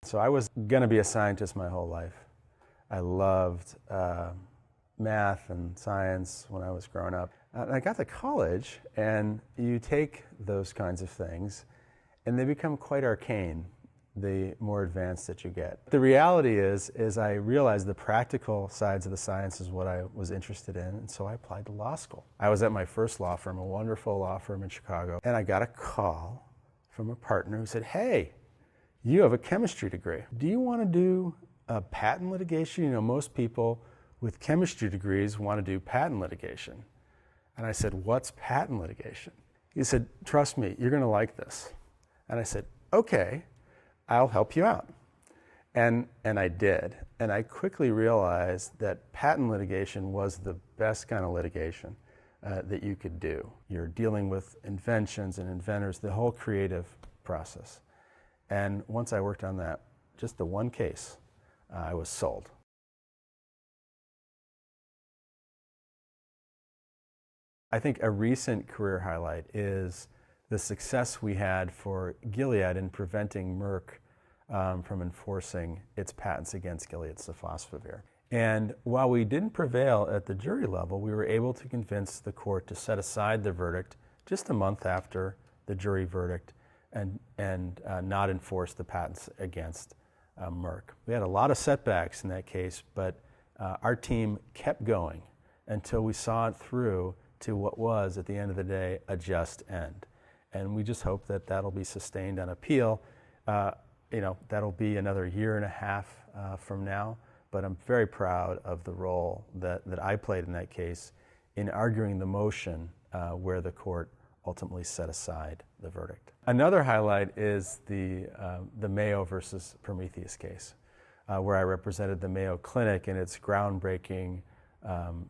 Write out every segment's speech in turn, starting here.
So I was going to be a scientist my whole life. I loved math and science when I was growing up. And I got to college, and you take those kinds of things, and they become quite arcane the more advanced that you get. The reality is I realized the practical sides of the science is what I was interested in, and so I applied to law school. I was at my first law firm, a wonderful law firm in Chicago, and I got a call from a partner who said, "Hey, you have a chemistry degree. Do you want to do patent litigation? You know, most people with chemistry degrees want to do patent litigation." And I said, "What's patent litigation?" He said, "Trust me, you're going to like this." And I said, "Okay, I'll help you out." And I did. And I quickly realized that patent litigation was the best kind of litigation that you could do. You're dealing with inventions and inventors, the whole creative process. And once I worked on that, just the one case, I was sold. I think a recent career highlight is the success we had for Gilead in preventing Merck from enforcing its patents against Gilead's sofosbuvir. And while we didn't prevail at the jury level, we were able to convince the court to set aside the verdict just a month after the jury verdict and not enforce the patents against Merck. We had a lot of setbacks in that case, but our team kept going until we saw it through to what was, at the end of the day, a just end. And we just hope that that'll be sustained on appeal. That'll be another year and a half from now, but I'm very proud of the role that I played in that case in arguing the motion where the court ultimately set aside the verdict. Another highlight is the Mayo versus Prometheus case, where I represented the Mayo Clinic in its groundbreaking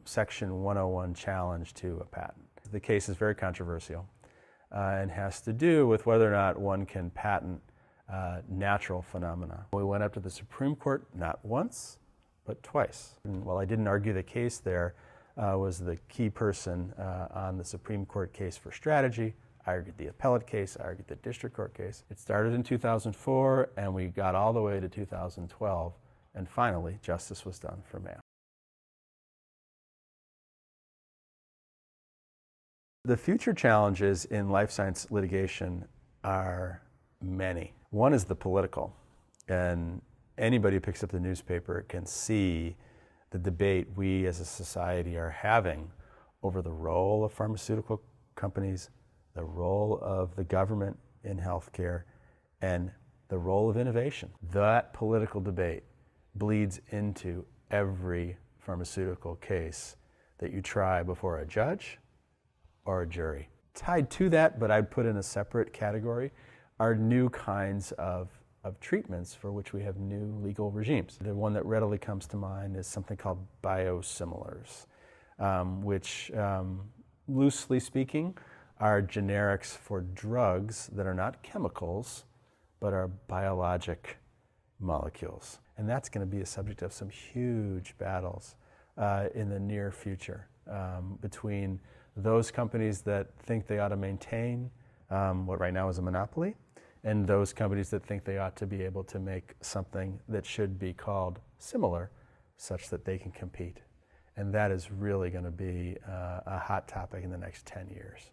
Section 101 challenge to a patent. The case is very controversial and has to do with whether or not one can patent natural phenomena. We went up to the Supreme Court not once, but twice. And while I didn't argue the case there, was the key person on the Supreme Court case for strategy. I argued the appellate case, I argued the district court case. It started in 2004, and we got all the way to 2012, and finally, justice was done for Mayo. The future challenges in life science litigation are many. One is the political, and anybody who picks up the newspaper can see the debate we as a society are having over the role of pharmaceutical companies, the role of the government in healthcare, and the role of innovation. That political debate bleeds into every pharmaceutical case that you try before a judge or a jury. Tied to that, but I'd put in a separate category, are new kinds of treatments for which we have new legal regimes. The one that readily comes to mind is something called biosimilars, which, loosely speaking, are generics for drugs that are not chemicals, but are biologic molecules. And that's going to be a subject of some huge battles in the near future between those companies that think they ought to maintain what right now is a monopoly, and those companies that think they ought to be able to make something that should be called similar, such that they can compete. And that is really going to be a hot topic in the next 10 years.